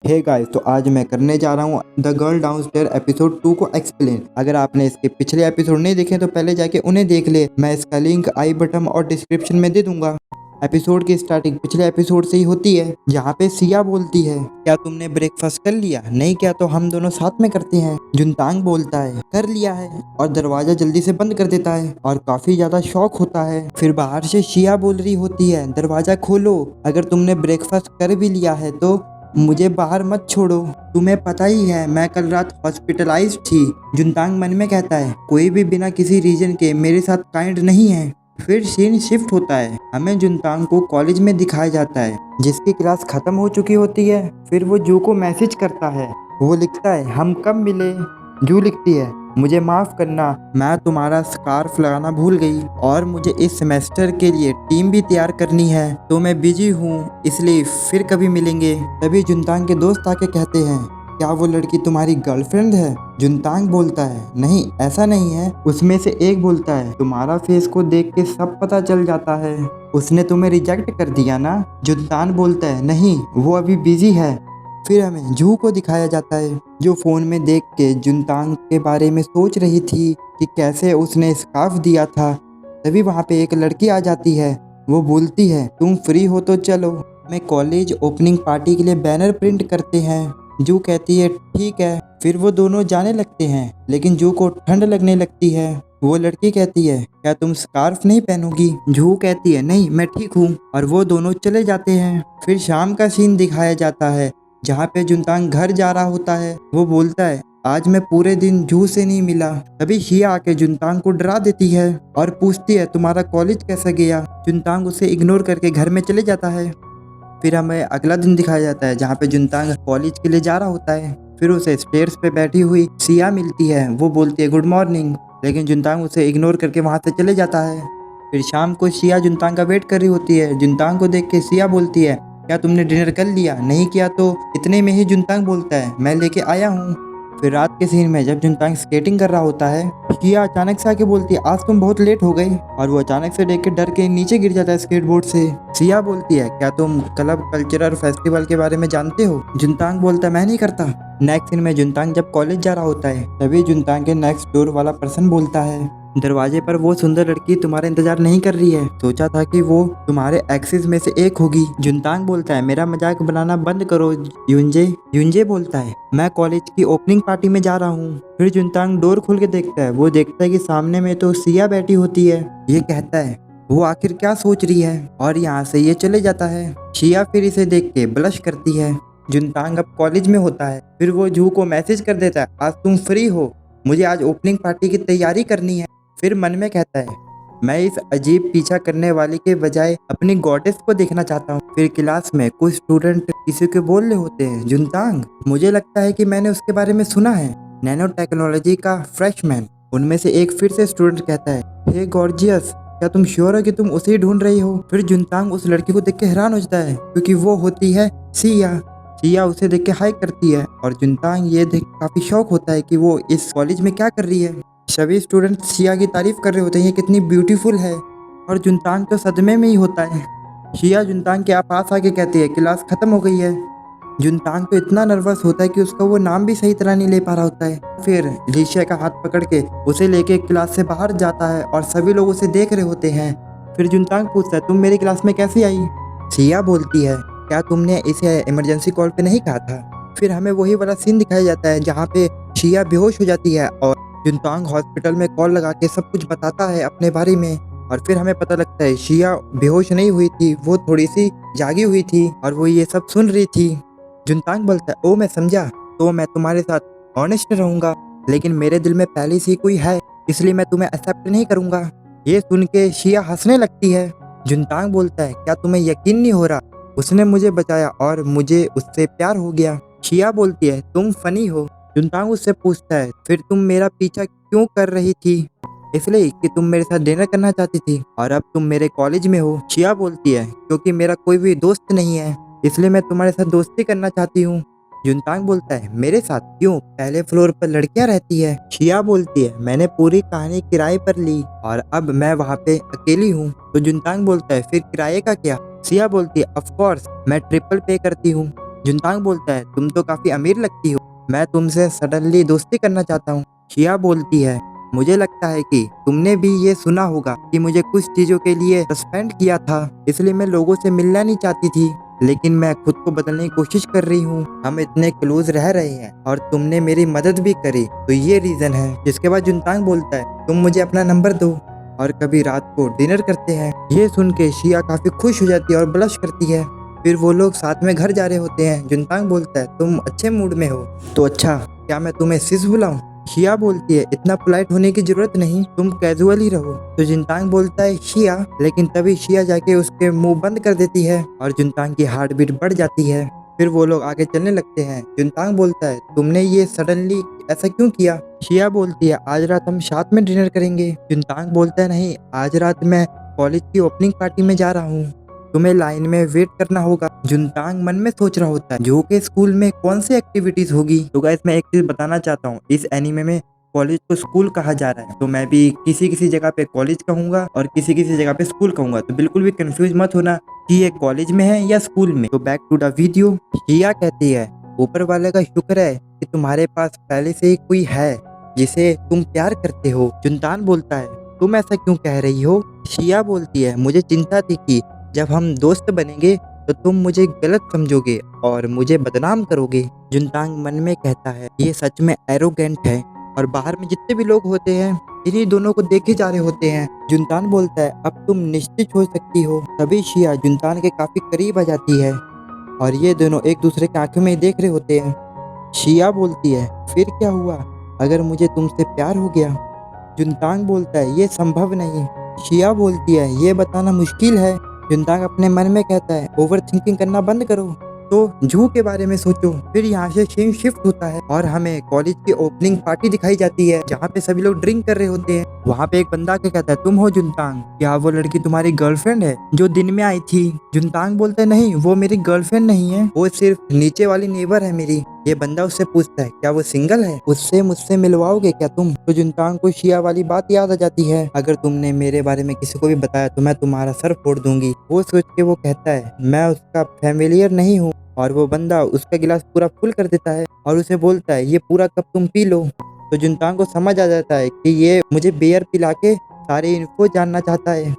Hey guys, तो आज मैं करने जा रहा हूँ द गर्ल डाउनस्टेयर एपिसोड 2 को एक्सप्लेन। अगर आपने इसके पिछले एपिसोड नहीं देखे तो पहले जाके उन्हें देख ले। मैं इसका लिंक आई बटन और डिस्क्रिप्शन में दे दूंगा। एपिसोड की स्टार्टिंग पिछले एपिसोड से ही होती है, जहाँ पे सिया बोलती है, क्या तुमने ब्रेकफास्ट कर लिया? नहीं किया तो हम दोनों साथ में करते हैं। जुनतांग बोलता है कर लिया है, और दरवाजा जल्दी से बंद कर देता है और काफी ज्यादा शॉक होता है। फिर बाहर से शिया बोल रही होती है, दरवाजा खोलो, अगर तुमने ब्रेकफास्ट कर भी लिया है तो मुझे बाहर मत छोड़ो। तुम्हें पता ही है मैं कल रात हॉस्पिटलाइज्ड थी। जुनतांग मन में कहता है कोई भी बिना किसी रीजन के मेरे साथ काइंड नहीं है। फिर सीन शिफ्ट होता है, हमें जुनतांग को कॉलेज में दिखाया जाता है, जिसकी क्लास खत्म हो चुकी होती है। फिर वो जू को मैसेज करता है, वो लिखता है हम कब मिले। जू लिखती है मुझे माफ करना, मैं तुम्हारा स्कार्फ लगाना भूल गई और मुझे इस सेमेस्टर के लिए टीम भी तैयार करनी है, तो मैं बिजी हूँ, इसलिए फिर कभी मिलेंगे। तभी जुनतांग के दोस्त आके कहते हैं क्या वो लड़की तुम्हारी गर्लफ्रेंड है? जुनतांग बोलता है नहीं, ऐसा नहीं है। उसमें से एक बोलता है तुम्हारा फेस को देख के सब पता चल जाता है, उसने तुम्हें रिजेक्ट कर दिया ना? जुनतांग बोलता है नहीं, वो अभी बिजी है। फिर हमें जू को दिखाया जाता है, जो फोन में देख के जुनतांग के बारे में सोच रही थी कि कैसे उसने स्कार्फ दिया था। तभी वहाँ पे एक लड़की आ जाती है, वो बोलती है तुम फ्री हो तो चलो, मैं कॉलेज ओपनिंग पार्टी के लिए बैनर प्रिंट करते हैं। जू कहती है ठीक है। फिर वो दोनों जाने लगते हैं, लेकिन जू को ठंड लगने लगती है। वो लड़की कहती है क्या तुम स्कार्फ नहीं पहनोगी? जू कहती है नहीं, मैं ठीक हूँ, और वो दोनों चले जाते हैं। फिर शाम का सीन दिखाया जाता है, जहाँ पे जुनतांग घर जा रहा होता है। वो बोलता है आज मैं पूरे दिन जू से नहीं मिला। तभी शिया आके जुनतांग को डरा देती है और पूछती है तुम्हारा कॉलेज कैसा गया? जुनतांग उसे इग्नोर करके घर में चले जाता है। फिर हमें अगला दिन दिखाया जाता है, जहाँ पे जुनतांग कॉलेज के लिए जा रहा होता है। फिर उसे स्टेयर्स पे बैठी हुई सिया मिलती है, वो बोलती है गुड मॉर्निंग, लेकिन जुनतांग उसे इग्नोर करके वहाँ से चले जाता है। फिर शाम को सिया जुनतांग का वेट कर रही होती है। जुनतांग को देख के सिया बोलती है क्या तुमने डिनर कर लिया? नहीं किया तो? इतने में ही जुनतांग बोलता है मैं लेके आया हूँ। फिर रात के सीन में जब जुनतांग स्केटिंग कर रहा होता है, शिया अचानक से आके बोलती है आज तुम बहुत लेट हो गई, और वो अचानक से देख के डर के नीचे गिर जाता है स्केटबोर्ड से। सिया बोलती है क्या तुम क्लब कल्चरल फेस्टिवल के बारे में जानते हो? जुनतांग बोलता है मैं नहीं करता। नेक्स्ट सीन में जुनतांग जब कॉलेज जा रहा होता है, तभी जुनतांग के नेक्स्ट डोर वाला पर्सन बोलता है दरवाजे पर वो सुंदर लड़की तुम्हारा इंतजार नहीं कर रही है, सोचा था कि वो तुम्हारे एक्सिस में से एक होगी। जुनतांग बोलता है मेरा मजाक बनाना बंद करो युंजे। युंजे बोलता है मैं कॉलेज की ओपनिंग पार्टी में जा रहा हूँ। फिर जुनतांग डोर खोल के देखता है, वो देखता है कि सामने में तो सिया बैठी होती है। ये कहता है वो आखिर क्या सोच रही है, और यहाँ से ये चले जाता है। शिया फिर इसे देख के ब्लश करती है। जुनतांग अब कॉलेज में होता है। फिर वो जू को मैसेज कर देता है आज तुम फ्री हो, मुझे आज ओपनिंग पार्टी की तैयारी करनी है। फिर मन में कहता है मैं इस अजीब पीछा करने वाली के बजाय अपनी गॉडेस को देखना चाहता हूँ। फिर क्लास में कुछ स्टूडेंट किसी को बोल रहे होते हैं जुनतांग, मुझे लगता है कि मैंने उसके बारे में सुना है, नैनो टेक्नोलॉजी का फ्रेशमैन। उनमें से एक फिर से स्टूडेंट कहता है हे गॉर्जियस, क्या तुम श्योर हो कि तुम उसे ढूंढ रही हो? फिर जुनतांग उस लड़की को देख के हैरान हो जाता है, क्योंकि वो होती है सिया। सिया उसे देख के हाई करती है, और जुनतांग ये देख काफी शौक होता है कि वो इस कॉलेज में क्या कर रही है। सभी स्टूडेंट शिया की तारीफ कर रहे होते हैं, ये कितनी ब्यूटीफुल है, और जुनतांग तो सदमे में ही होता है। शिया जुनतांग के पास आके कहती है क्लास खत्म हो गई है। जुनतांग तो इतना नर्वस होता है कि उसका वो नाम भी सही तरह नहीं ले पा रहा होता है। फिर लिशिया का हाथ पकड़ के उसे लेके क्लास से बाहर जाता है, और सभी लोग उसे देख रहे होते हैं। फिर जुनतांग पूछता है तुम मेरी क्लास में कैसे आई? शिया बोलती है क्या तुमने इसे इमरजेंसी कॉल पे नहीं कहा था? फिर हमें वही वाला सीन दिखाया जाता है, जहाँ पे शिया बेहोश हो जाती है और जुनतांग हॉस्पिटल में कॉल लगा के सब कुछ बताता है अपने बारे में। और फिर हमें पता लगता है शिया बेहोश नहीं हुई थी, वो थोड़ी सी जागी हुई थी, और वो ये सब सुन रही थी। जुनतांग बोलता है ओ मैं समझा, तो मैं तुम्हारे साथ ऑनेस्ट रहूंगा, लेकिन मेरे दिल में पहले से ही कोई है, इसलिए मैं तुम्हें एक्सेप्ट नहीं करूंगा। ये सुन के शिया हंसने लगती है। जुनतांग बोलता है क्या तुम्हें यकीन नहीं हो रहा, उसने मुझे बचाया और मुझे उससे प्यार हो गया। शिया बोलती है तुम फनी हो। जुनतांग उससे पूछता है फिर तुम मेरा पीछा क्यों कर रही थी? इसलिए कि तुम मेरे साथ डिनर करना चाहती थी, और अब तुम मेरे कॉलेज में हो। शिया बोलती है क्योंकि मेरा कोई भी दोस्त नहीं है, इसलिए मैं तुम्हारे साथ दोस्ती करना चाहती हूँ। जुनतांग बोलता है मेरे साथ क्यों, पहले फ्लोर पर लड़कियां रहती है। शिया बोलती है मैंने पूरी कहानी किराए पर ली और अब मैं वहाँ पे अकेली हूँ। तो जुनतांग बोलता है फिर किराए का क्या? शिया बोलती है ऑफ कोर्स मैं ट्रिपल पे करती हूँ। जुनतांग बोलता है तुम तो काफी अमीर लगती हो, मैं तुमसे सडनली दोस्ती करना चाहता हूँ। शिया बोलती है मुझे लगता है कि तुमने भी ये सुना होगा कि मुझे कुछ चीजों के लिए सस्पेंड किया था, इसलिए मैं लोगों से मिलना नहीं चाहती थी, लेकिन मैं खुद को बदलने की कोशिश कर रही हूँ। हम इतने क्लोज रह रहे हैं और तुमने मेरी मदद भी करी, तो ये रीजन है। जिसके बाद जुनतांग बोलता है तुम मुझे अपना नंबर दो और कभी रात को डिनर करते हैं। ये सुन के शिया काफी खुश हो जाती है और ब्लश करती है। फिर वो लोग साथ में घर जा रहे होते हैं। जुनतांग बोलता है तुम अच्छे मूड में हो, तो अच्छा क्या मैं तुम्हें सिस बुलाऊं? शिया बोलती है इतना पोलाइट होने की जरूरत नहीं, तुम कैजुअल ही रहो। तो जुनतांग बोलता है शिया, लेकिन तभी शिया जाके उसके मुंह बंद कर देती है और जुनतांग की हार्ट बीट बढ़ जाती है। फिर वो लोग आगे चलने लगते हैं। जुनतांग बोलता है तुमने ये सडनली ऐसा क्यों किया? शिया बोलती है आज रात हम साथ में डिनर करेंगे। जुनतांग बोलता है नहीं, आज रात मैं कॉलेज की ओपनिंग पार्टी में जा रहा हूँ, तुम्हें लाइन में वेट करना होगा। जुनतांग मन में सोच रहा होता है जो के स्कूल में कौन सी एक्टिविटीज होगी। तो गाइस मैं एक चीज बताना चाहता हूँ, इस एनीमे में कॉलेज को स्कूल कहा जा रहा है, तो मैं भी किसी किसी जगह पे कॉलेज कहूंगा और किसी किसी जगह पे स्कूल कहूंगा, तो बिल्कुल भी कंफ्यूज मत होना कि ये कॉलेज में है या स्कूल में। तो बैक टू द वीडियो। शिया कहती है ऊपर वाले का शुक्र है कि तुम्हारे पास पहले से ही कोई है जिसे तुम प्यार करते हो। जुनतान बोलता है तुम ऐसा क्यों कह रही हो? शिया बोलती है मुझे चिंता थी कि जब हम दोस्त बनेंगे तो तुम मुझे गलत समझोगे और मुझे बदनाम करोगे। जुनतांग मन में कहता है ये सच में एरोगेंट है और बाहर में जितने भी लोग होते हैं इन्हीं दोनों को देखे जा रहे होते हैं। जुनतान बोलता है अब तुम निश्चित हो सकती हो। तभी शिया जुनतान के काफी करीब आ जाती है और ये दोनों एक दूसरे की आंखों में देख रहे होते हैं। शिया बोलती है फिर क्या हुआ अगर मुझे तुमसे प्यार हो गया? जुनतांग बोलता है ये संभव नहीं। शिया बोलती है ये बताना मुश्किल है। जुनतांग अपने मन में कहता है ओवर थिंकिंग करना बंद करो, तो जू के बारे में सोचो। फिर यहाँ से सीन शिफ्ट होता है और हमें कॉलेज की ओपनिंग पार्टी दिखाई जाती है जहाँ पे सभी लोग ड्रिंक कर रहे होते हैं। वहाँ पे एक बंदा के कहता है तुम हो जुनतांग, क्या वो लड़की तुम्हारी गर्लफ्रेंड है जो दिन में आई थी? जुनतांग बोलता है नहीं, वो मेरी गर्लफ्रेंड नहीं है, वो सिर्फ नीचे वाली नेबर है मेरी। ये बंदा उससे पूछता है क्या वो सिंगल है, उससे मुझसे मिलवाओगे क्या तुम? तो जुनतांग को शिया वाली बात याद आ जाती है, अगर तुमने मेरे बारे में किसी को भी बताया तो मैं तुम्हारा सर फोड़ दूंगी। वो सोच के वो कहता है मैं उसका फैमिलियर नहीं हूँ, और वो बंदा उसका गिलास पूरा फुल कर देता है और उसे बोलता है ये पूरा कप तुम पी लो। तो जुनतांग को समझ आ जाता है कि ये मुझे बियर पिला के सारे इन्फो जानना चाहता है।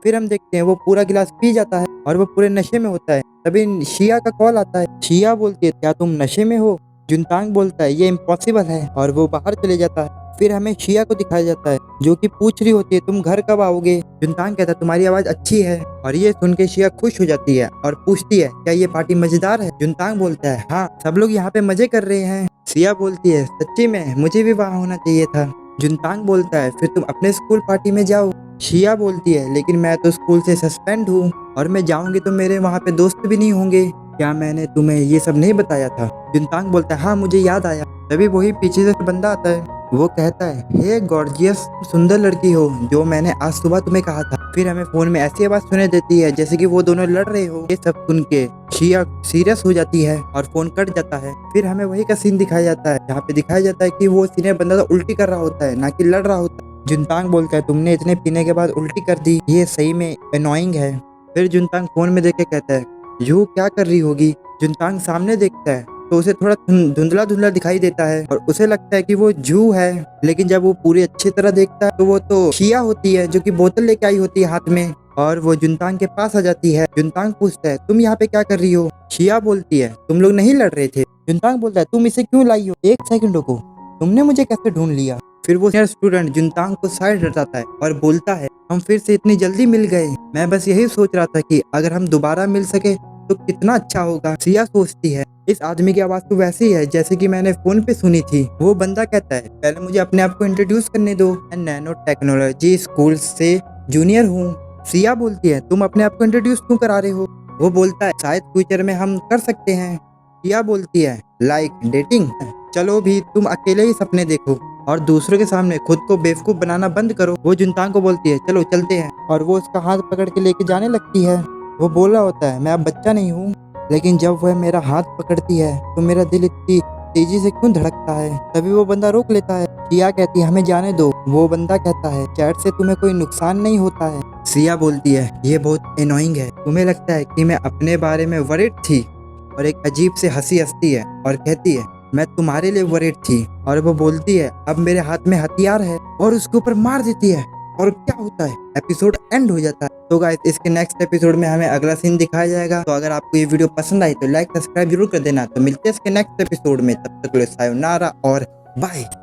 फिर हम देखते हैं वो पूरा गिलास पी जाता है और वो पूरे नशे में होता है। तभी शिया का कॉल आता है। शिया बोलती है क्या तुम नशे में हो? जुनतांग बोलता है ये इम्पॉसिबल है और वो बाहर चले जाता है। फिर हमें शिया को दिखाया जाता है जो कि पूछ रही होती है तुम घर कब आओगे? जुनतांग कहता है तुम्हारी आवाज अच्छी है, और ये सुन के शिया खुश हो जाती है और पूछती है क्या ये पार्टी मजेदार है? जुनतांग बोलता है हाँ, सब लोग यहाँ पे मजे कर रहे हैं। शिया बोलती है सच्ची में मुझे भी वहाँ होना चाहिए था। जुनतांग बोलता है फिर तुम अपने स्कूल पार्टी में जाओ। शिया बोलती है लेकिन मैं तो स्कूल से सस्पेंड हूँ और मैं जाऊंगी तो मेरे वहाँ पे दोस्त भी नहीं होंगे, क्या मैंने तुम्हें ये सब नहीं बताया था? जुनतांग बोलता है हाँ मुझे याद आया। तभी वही पीछे से बंदा आता है, वो कहता है हे गॉर्जियस, सुंदर लड़की हो जो मैंने आज सुबह तुम्हें कहा था। फिर हमें फोन में ऐसी आवाज सुने देती है जैसे कि वो दोनों लड़ रहे हो। ये सब सुन के शिया सीरियस हो जाती है और फोन कट जाता है। फिर हमें वही का सीन दिखाया जाता है जहाँ पे दिखाया जाता है कि वो सीनियर बंदा तो उल्टी कर रहा होता है, ना कि लड़ रहा होता है। जुनतांग बोलता है तुमने इतने पीने के बाद उल्टी कर दी, ये सही में एनोइंग है। फिर जुनतांग फोन में देख के कहता है जू क्या कर रही होगी? जुनतांग सामने देखता है तो उसे थोड़ा धुंधला धुंधला दिखाई देता है और उसे लगता है कि वो जू है, लेकिन जब वो पूरी अच्छी तरह देखता है तो वो तो शिया होती है जो कि बोतल लेके आई होती है हाथ में, और वो जुनतांग के पास आ जाती है। जुनतांग पूछता है तुम यहाँ पे क्या कर रही हो? शिया बोलती है तुम लोग नहीं लड़ रहे थे। जुनतांग बोलता है तुम इसे क्यों लाई हो? एक सेकंड रुको, तुमने मुझे कैसे ढूंढ लिया? फिर वो स्टूडेंट जुनतांग को साइड हटाता है और बोलता है हम फिर से इतनी जल्दी मिल गए, मैं बस यही सोच रहा था कि अगर हम दोबारा मिल सके तो कितना अच्छा होगा। शिया सोचती है इस आदमी की आवाज तो वैसी है जैसे कि मैंने फोन पे सुनी थी। वो बंदा कहता है पहले मुझे अपने आप को इंट्रोड्यूस करने दो, मैं नैनो टेक्नोलॉजी स्कूल से जूनियर हूँ। शिया बोलती है तुम अपने आप को इंट्रोड्यूस क्यों करा रहे हो? वो बोलता है शायद फ्यूचर में हम कर सकते हैं। शिया बोलती है लाइक डेटिंग? चलो भी तुम अकेले ही सपने देखो और दूसरों के सामने खुद को बेवकूफ बनाना बंद करो। वो जुनतांग को बोलती है चलो चलते हैं, और वो उसका हाथ पकड़ के लेके जाने लगती है। वो बोल रहा होता है मैं अब बच्चा नहीं हूँ, लेकिन जब वह मेरा हाथ पकड़ती है तो मेरा दिल इतनी तेजी से क्यों धड़कता है? तभी वो बंदा रोक लेता है। शिया कहती है हमें जाने दो। वो बंदा कहता है चैट से तुम्हें कोई नुकसान नहीं होता है। शिया बोलती है ये बहुत एनोइंग है, तुम्हें लगता है कि मैं अपने बारे में वरीड थी? और एक अजीब से हंसी हंसती है और कहती है मैं तुम्हारे लिए वरीड थी। और वो बोलती है अब मेरे हाथ में हथियार है और उसके ऊपर मार देती है। और क्या होता है, एपिसोड एंड हो जाता है। तो गाइस इसके नेक्स्ट एपिसोड में हमें अगला सीन दिखाया जाएगा। तो अगर आपको ये वीडियो पसंद आई तो लाइक सब्सक्राइब जरूर कर देना। तो मिलते हैं इसके नेक्स्ट एपिसोड में, तब तक के लिए सायोनारा और बाय।